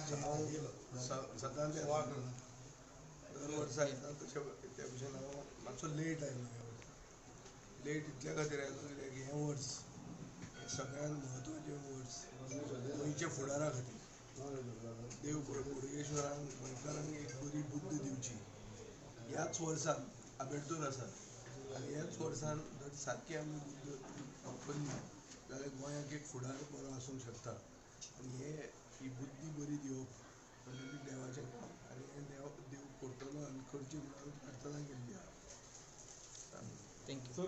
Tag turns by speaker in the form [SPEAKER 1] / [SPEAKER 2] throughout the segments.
[SPEAKER 1] सदांच दर वर्सा येता तशें त्या भशेन हांव मातसो लेट आयलो ह्या वर्सा. लेट इतल्या खातीर आयलो कित्याक हें वर्स हें सगळ्यान म्हत्वाचें वर्स गोंयच्या फुडारा खातीर. देव बोडगेश्वरान गोंयकारांक एक बरी बुद्द दिवची. ह्याच वर्सान आबेडतोर आसा आनी ह्याच वर्सान जर सारकी आमी बुद्द करली जाल्यार गोंयाक एक फुडार बरो आसूंक शकता. आनी ही बुद्दी बरी दिवप म्हणजे देवाचें काम आनी हें देव करतलो आनी करची म्हणून प्रार्थना केल्ली आहा.
[SPEAKER 2] थँक्यू.
[SPEAKER 3] सर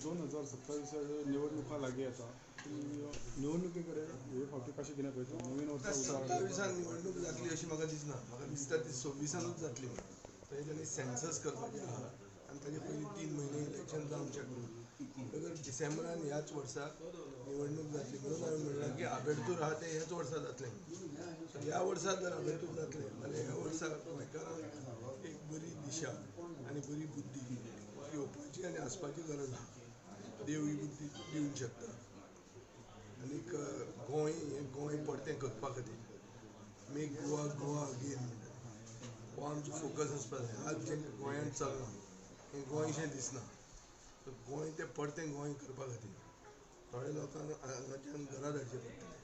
[SPEAKER 3] 2027 निवडणुका लागीं येता. निवडणुके कडेन हे फावटी कशें कितें पळयता नवीन वर्सा
[SPEAKER 1] 27 निवडणूक जातली अशी म्हाका दिसना. म्हाका दिसता ती 26 जातली. थंय तांणी सेन्सस करपाचें आहा आनी ताचे पयलीं 3 म्हयने इलेक्शन जावंक शकना. अगर डिसेंबरान ह्याच वर्सा निवडणूक जातली म्हणून हांवें म्हणलां की आबेडतोर आहा तें ह्याच वर्सा जातलें. ह्या वर्सा जर आबेडतोर जातलें जाल्यार ह्या वर्सा गोंयकारांक एक बरी दिशा आनी बरी बुद्दी येवपाची आनी आसपाची गरज आहा. देव ही बुद्दी दिवंक शकता. आनीक गोंय परतें करपा खातीर मेक गोवा गोवा अगेन म्हणटा हो आमचो फोकस आसपा जाय. आज जें गोंयांत चलना हें गोंयशें दिसना. सो गोंय तें परतें गोंय करपा खातीर थोड्या लोकांक हांगाच्यान घरा धाडचें पडटलें.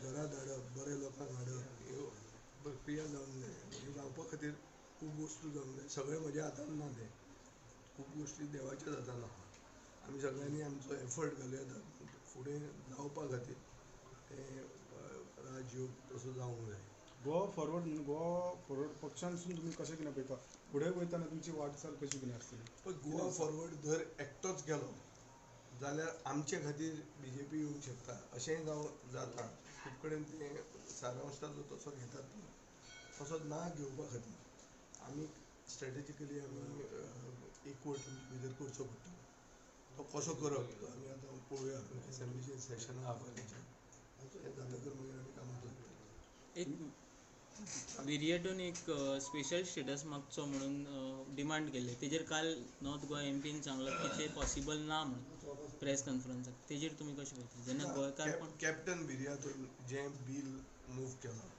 [SPEAKER 1] घरा धाडप बऱ्या लोकांक हाडप ह्यो प्रक्रिया जावंक जाय. ह्यो जावपा खातीर खूब वस्तू जावंक जाय. सगळें म्हज्या हातान ना तें. खूब गोश्टी देवाच्याच हातान आहा. आमी सगळ्यांनी आमचो एफर्ट घालूं येता फुडें जावपा खातीर तें राजयोग तसो जावंक जाय.
[SPEAKER 3] गोवा फॉरवर्ड पक्षांसून तुमी कशें कितें पळयता फुडें वयताना तुमची वाटचाल कशी कितें आसतली.
[SPEAKER 1] पण गोवा फॉरवर्ड जर एकटोच गेलो जाल्यार आमचे खातीर BJP येवंक शकता अशेंय जाता. खूब कडेन तें सारांश ताचो तसो घेतात. तसो ना घेवपा खातीर आमी स्ट्रेटेजिकली आमी एकवट भितर करचो पडटलो. तो कसो करप तो आमी आतां पळोवया. असेंब्लीचें सेशन आहा फाल्यांचें तें जातकर मागीर आमी कामाक लागतले.
[SPEAKER 2] एक विरयेटून एक स्पेशल स्टेटस मागचो म्हणून डिमांड केल्ली. तेजेर काल नॉर्थ गोवा MPन सांगलां की तें पॉसिबल ना म्हणून प्रेस कॉन्फरन्साक. तेजेर तुमी कशें पळयता जेन्ना गोंयकार पण
[SPEAKER 1] कॅप्टन विरयातून जें बील मूव केलां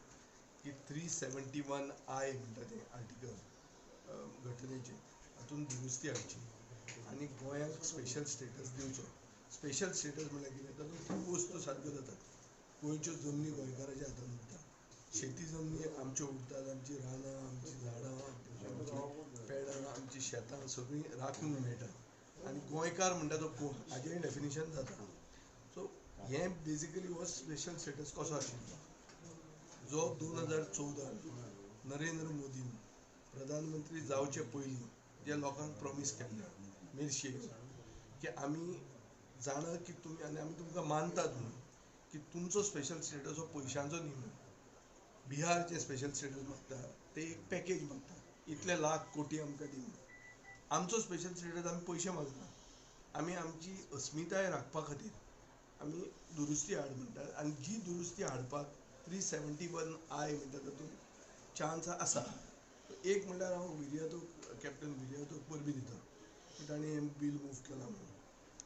[SPEAKER 1] की 371I म्हणटा तें आर्टिकल घटनेचें हातूंत दुरुस्ती हाडची आनी गोंयाक स्पेशल स्टेटस दिवचो. स्पेशल स्टेटस म्हळ्यार कितें तातूंत खूब वस्तू सारक्यो जातात. गोंयच्यो जमनी गोंयकाराच्या हातान उरता. शेती जमनी आमच्यो उरतात. आमची रानां आमची झाडां आमची पेडां आमची शेतां सगळीं राखूंक मेळटात. आनी गोंयकार म्हणटा तो कोण हाजेंय डेफिनेशन जाता. सो हें बेजिकली हो स्पेशल स्टेटस कसो आशिल्लो जो 2014 नरेंद्र मोदीन प्रधानमंत्री जावचे पयलीं जे लोकांक प्रॉमीस केल्लें मेर्शेक की आमी जाणा की तुमी आनी आमी तुमकां मानतात म्हणून की तुमचो स्पेशल स्टेटस हो पयशांचो न्ही म्हणून. बिहारचें स्पेशल स्टेटस मागता ते एक पॅकेज मागता इतले लाख कोटी आमकां दी म्हणून. आमचो स्पेशल स्टेटस आमी पयशे मागना. आमी आमची अस्मिताय राखपा खातीर आमी दुरुस्ती हाड म्हणटात आनी जी दुरुस्ती हाडपाक 371I म्हणटा तातूंत चान्स आसा. एक म्हणल्यार हांव कॅप्टन विरयातूक परबी दिता की ताणें हें बील मूव केलां म्हणून.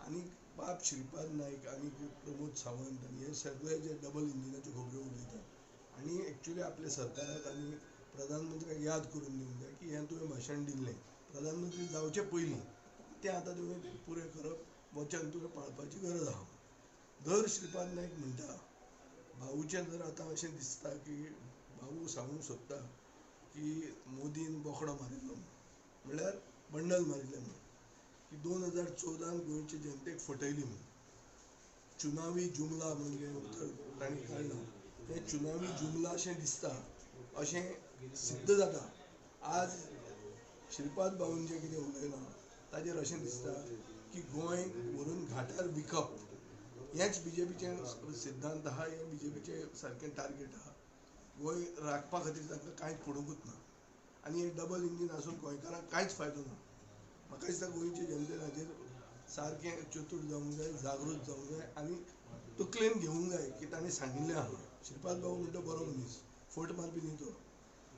[SPEAKER 1] आनी बाब श्रीपाद नायक आनी प्रमोद सावंत आनी हे सगळे जे डबल इंजिनाच्यो खबऱ्यो उलयतात आनी एक्चुली आपल्या सरकाराक आनी प्रधानमंत्र्याक याद करून दिवंक जाय की हें तुवें भाशण दिल्लें प्रधानमंत्री जावचे पयलीं तें आतां तुवें पुरें करप वचन तुवें पाळपाची गरज आहा. दर श्रीपाद नायक म्हणटा भाऊचें जर आतां अशें दिसता की भाऊ सांगूंक सोदता की मोदीन बोकडो मारिल्लो म्हणल्यार बंडल मारिल्लें म्हणून की 2014 गोंयचे जनतेक फटयली म्हणून. चुनावी जुमला म्हणून जें उतर ताणें काडलां तें चुनावी जुमला अशें दिसता अशें सिद्ध जाता. आज श्रीपाद भाऊन जें कितें उलयलां ताजेर अशें दिसता की गोंय व्हरून घाटार विकप हेंच BJPचें सिद्धांत आहा. हें BJPचें सारकें टार्गेट आहा. गोंय राखपा खातीर तांकां कांयच पडूंकूच ना आनी हें डबल इंजीन आसून गोंयकारांक कांयच फायदो ना. म्हाका दिसता गोंयचे जनतेन हाजेर सारकें चतूर जावंक जाय जागृत जावंक जाय आनी तकलेन घेवंक जाय की ताणें सांगिल्लें आहा. श्रीपाद भाऊ म्हणटा बरो मनीस फट मारपी न्ही तो.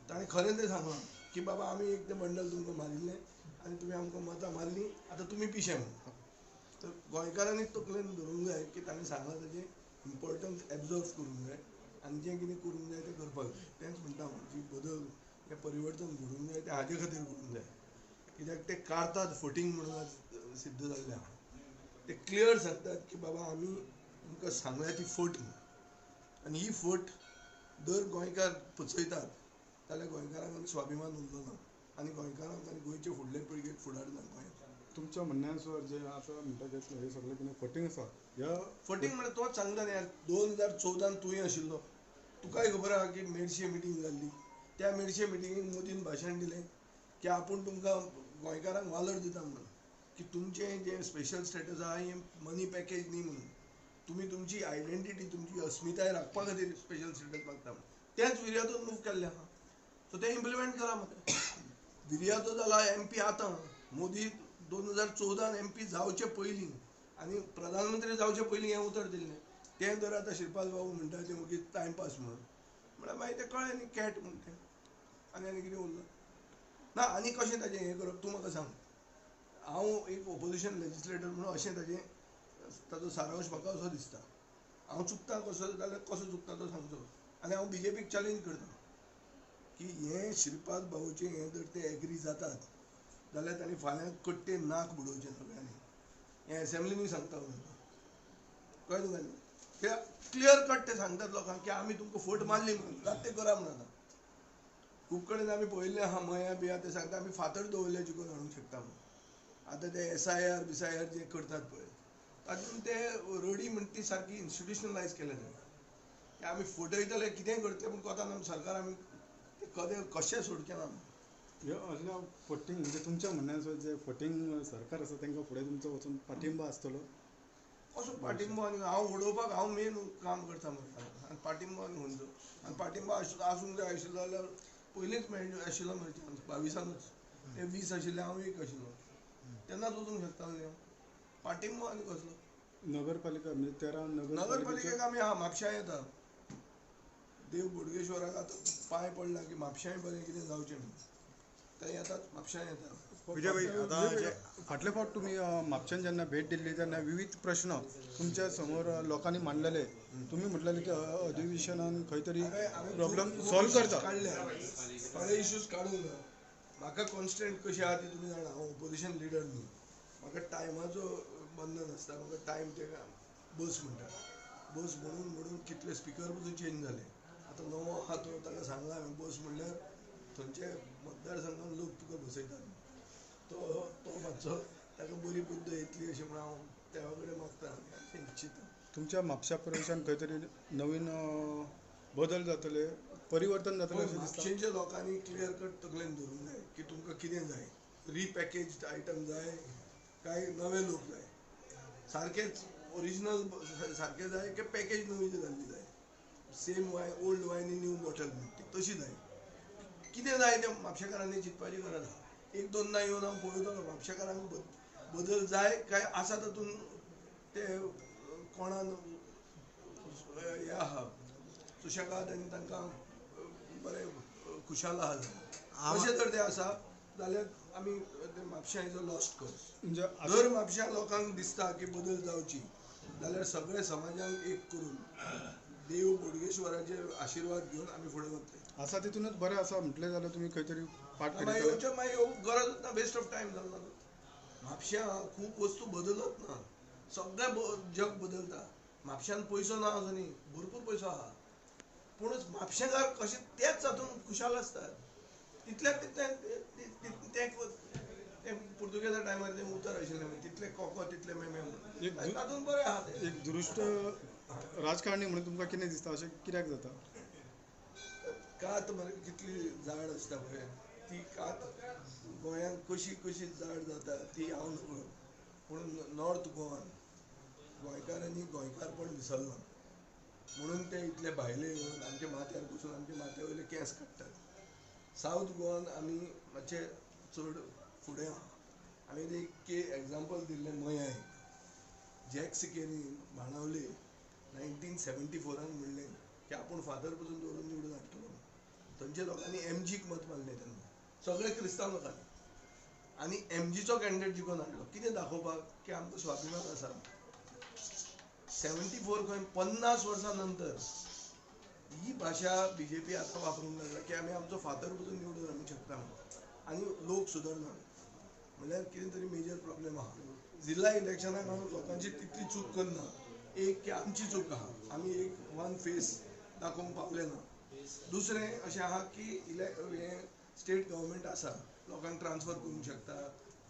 [SPEAKER 1] ताणें खरें तें सांगलां की बाबा आमी एक तें बंडल तुमकां मारिल्लें आनी तुवें आमकां मतां मारलीं आतां तुमी पिशे म्हणून. तर गोंयकारांनी तकलेन धरूंक जाय की ताणें सांगलां ताजें इम्पॉर्टन्स एब्जॉर्व करूंक जाय आनी जें कितें करूंक जाय तें करपाक बघ तेच म्हणटा हांव की बदल हे परिवर्तन घडूंक जाय ते हाजे खातीर घडूंक जाय कित्याक ते काढतात फटींग म्हणून आज सिद्ध जाल्ले आहा ते क्लियर सांगतात की बाबा आमी तुमकां सांगल्या ती फट म्हणून आनी ही फट दर गोंयकार पचयतात जाल्यार गोंयकारांक स्वाभिमान उरलो ना आनी गोंयकारांक आनी गोंयचे फुडले पिळगेक फुडार ना गोंयांत
[SPEAKER 3] तुमच्या म्हणण्यानुसार जे आता म्हणटा घेतलं हे सगळें कितें फटींग आसा ह्या
[SPEAKER 1] फटींग म्हणजे तोच सांगता न्ही यार 2014 तुवें आशिल्लो तुकाय खबर आहा की मेडशे मिटींग जाल्ली त्या मेडशे मिटिंगेक मोदीन भाशण दिलें की आपूण तुमकां गोंयकारांक वालोर दिता म्हणून की तुमचें जें स्पेशल स्टेटस आहा हें मनी पॅकेज न्ही म्हणून तुमी तुमची आयडेंटिटी तुमची अस्मिताय राखपा खातीर स्पेशल स्टेटस मागता म्हणून तेंच विर्यातून मूव केल्लें आहा सो तें इम्प्लिमेंट करा मरे विर्यातो जाला MP आतां मोदी 2014 MP जावचे पयलीं आनी प्रधानमंत्री जावचे पयलीं हें उतर दिल्लें तें तर आतां श्रीपाद बाबू म्हणटा तें ओगी टायमपास म्हणून म्हळ्यार मागीर तें कळ्ळें न्ही कॅट म्हणून तें आनी कितें उरलं ना आनी कशें ताजें हें करप तूं म्हाका सांग हांव एक ओपोजिशन लेजिस्लेटर म्हणून अशें ताजो सारांश म्हाका असो दिसता हांव चुकता कसो जाल्यार कसो चुकता तो सांगचो आनी हांव BJPक चॅलेंज करता की हें श्रीपाद बाबूचें हें जर ते एग्री जातात जाल्यार तांणी फाल्यां कट्टे नाक बुडोवचे सगळ्यांनी हें असेंब्लीनी सांगता कळ्ळें तुका न्ही ते क्लियर कट ते सांगतात लोकांक की आमी तुमकां फट मारली म्हणून जाता तें करा म्हणून खूब कडेन आमी पळयल्लें आहा मया बिया ते सांगता आमी फातर दवरले जिखून हाडूंक शकता म्हणून आतां ते SIR बिसायर जे करतात पळय तातूंत ते रडी म्हणटा ती सारकी इन्स्टिट्युशनलायज केले जाय आमी फटयतले कितेंय करतले पूण कोतान सरकार आमी कदें कशें सोडचें ना
[SPEAKER 3] हे असल्या फटींग म्हणजे तुमच्या म्हणण्यानुसार जे फटींग सरकार आसा तांकां फुडें तुमचो वचून पाठिंबा आसतलो
[SPEAKER 1] कसो पाठिंबो आनी हांव उडोवपाक हांव मेन काम करता मरे आनी पाठिंबो आनी खंयचो आनी पाठिंबो आसूंक जाय आशिल्लो जाल्यार पयलींच मेळ्ळी आशिल्लो मरे चान्स 22 ते 20 आशिल्ले हांव एक आशिल्लो तेन्नाच वचूंक शकतालो न्ही हांव पाठिंबो आनी कसलो
[SPEAKER 3] नगरपालिका म्हणजे 13
[SPEAKER 1] नगरपालिकेक आमी म्हापशां येता देव बोडगेश्वराक आतां पांय पडला की म्हापशांय बरें कितें जावचें म्हणून ते येतात म्हापशां येता
[SPEAKER 4] विजय भाई आता जे
[SPEAKER 3] फाटले फावट तुमी म्हापशांत जेन्ना भेट दिल्ली तेन्ना विविध प्रश्न तुमच्या समोर लोकांनी मांडलेले तुमी म्हटलेले की अधिवेशनान खंय तरी प्रॉब्लेम सॉल्व करता
[SPEAKER 1] काडले थोडे इश्यूज काडूंक ना म्हाका कॉन्स्टंट कशी आहा ती तुमी जाणा हांव ओपोजिशन लिडर न्ही म्हाका टायमाचो बंधन आसता म्हाका टायम ते बस म्हणटा बस म्हणून कितले स्पिकर पसून चेंज जाले आतां नवो आहा तो ताका सांगला हांवें बस म्हणल्यार थंयचे मतदारसंघान लोक तुका बसयतात तो मातसो ताका बरी बुद्द येतली अशें म्हणून हांव देवा कडेन मागता अशें इच्छिता
[SPEAKER 3] तुमच्या म्हापशा प्रवेशान खंय तरी नवीन बदल जातले परिवर्तन जातलें अशें दिसता
[SPEAKER 1] म्हापशेंच्या लोकांनी क्लियर कट तकलेन धरूंक जाय की तुमकां कितें जाय रिपॅकेज्ड आयटम जाय काय नवे लोक जाय सारकेच ओरिजिनल सारकें जाय की पॅकेज नवी जाल्ली जाय same old wine in new bottle तशी जाय कितें जाय तें म्हापशेकारांनी चिंतपाची गरज आहा एक दोनदा येवन हांव पळयतलो म्हापशेकारांक बदल जाय काय आसा तातूंत ते कोणान हे आहा सुशेगाद आनी तांकां बरें खुशाल आहा अशें जर ते आसा जाल्यार आमी म्हापशां इज अ लॉस्ट कॉज
[SPEAKER 3] म्हणजे
[SPEAKER 1] जर म्हापशां लोकांक दिसता की बदल जावची जाल्यार सगळे समाजांक एक करून देव बोडगेश्वराचे आशिर्वाद घेवन आमी फुडें वतले
[SPEAKER 3] आसा तितूनच बरें आसा म्हटलें जाल्यार तुमी खंय तरी पाठ
[SPEAKER 1] मागीर
[SPEAKER 3] करीत
[SPEAKER 1] येवचें मागीर गरज ना वेस्ट ऑफ टायम जालो म्हापशां खूब वस्तू बदलत ना सगळें जग बदलता म्हापशांत पयसो ना असो न्ही भरपूर पयसो आहा पूण म्हापशेकार कशें तेच हातूंत खुशाल आसतात तितल्याक ते पुर्तुगेजा टायमार तें उतर आशिल्लें तितले कोको तितले मेमे म्हणून तातूंत बरें आहा तें
[SPEAKER 3] एक दुरुस्त राजकारणी म्हणून तुमकां कितें दिसता अशें कित्याक जाता
[SPEAKER 1] कात मरे कितली जाड आसता पळय ती कात गोंयांत कशी कशी जाड जाता ती हांव नकळो पूण नॉर्थ गोवान गोंयकारांनी गोंयकारपण विसरना म्हणून ते इतले भायले येवन आमच्या माथ्यार बसून आमच्या माथ्या वयले केंस काडटात सावथ गोवान आमी मातशे चड फुडें आहा हांवें एक एग्जाम्पल दिल्लें मयां जॅक सिकेनी बाणावले 1974 म्हणलें की आपूण फादर पसून दवरून निवडून हाडटलो थंयच्या लोकांनी MGक मत मारलें तेन्ना सगळे क्रिस्तांव लोकांनी आनी MGचो कॅन्डिडेट जिखून हाडलो कितें दाखोवपाक की आमकां स्वाभिमान आसा 74 खंय 50 वर्सां नंतर ही भाशा BJP आता वापरूंक लागला की आमी आमचो फातर पसून निवडून आमी शकता म्हणून आनी लोक सुदरना म्हणल्यार कितें तरी मेजर प्रॉब्लेम आहा जिल्हा इलेक्शनाक हांव लोकांची तितली चूक करना एक की आमची चूक आहा आमी एक वन फेस दाखोवंक पावले ना दुसरें अशें आहा की हे स्टेट गव्हर्मेंट आसा लोकांक ट्रान्सफर करूंक शकता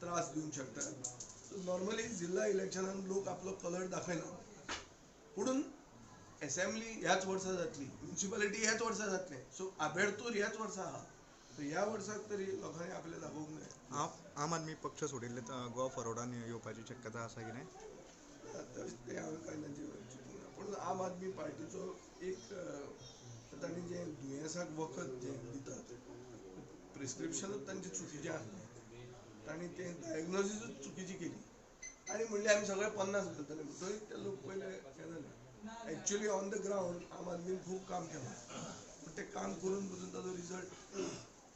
[SPEAKER 1] त्रास दिवंक शकता सो नॉर्मली जिल्हा इलेक्शनान लोक आपलो कलर दाखयना पुणून असेंब्ली ह्याच वर्सा जातली म्युन्सिपालिटी ह्याच वर्सा जातलें सो आबेडतूर ह्याच वर्सा आहा सो ह्या वर्साक तरी लोकांनी आपलें दाखोवंक जाय
[SPEAKER 4] आम आदमी पक्ष सोडिल्ले गोवा फॉरवर्डान येवपाची शक्यता आसा की नाही
[SPEAKER 1] ते हांवें कांय चिंतूंक ना पूण आम आदमी पार्टीचो एक तांणी जें दुयेंसाक वखद जें दितात प्रिस्क्रिप्शनूच तांचें चुकीचें आसलें तांणी तें डायग्नोसीसूच चुकीची केली आनी म्हणलें आमी सगळे 50 घालतले थंय ते लोक पयले हें जाले एक्चुअली ऑन द ग्रावंड आम आदमीन खूब काम केलां पूण तें काम करून पसून ताजो रिजल्ट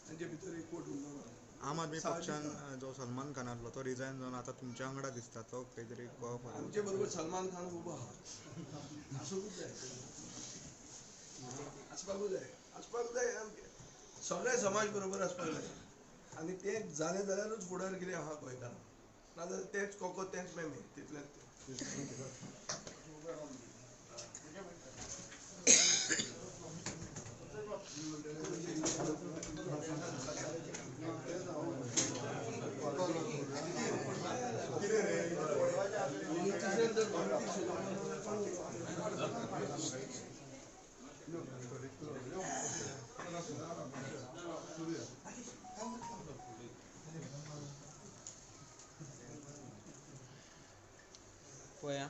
[SPEAKER 1] तांचे भितर एकवट उरलो ना
[SPEAKER 4] आम आदमी पक्षान जो सलमान खान आसलो तो रिजायन जावन आतां तुमच्या वांगडा दिसता तो खंय तरी गोवा फॉरवर्ड
[SPEAKER 1] आमचे बरोबर सलमान खान उबो आहा आसूंकूच जाय आसपाकूच जाय सगळे समाज बरोबर आसपाक जाय आनी तें जालें जाल्यारूच फुडार कितें आहा गोंयकारांक नाजाल्यार तेंच कोको तेंच मेमे तितलेंच
[SPEAKER 2] पळया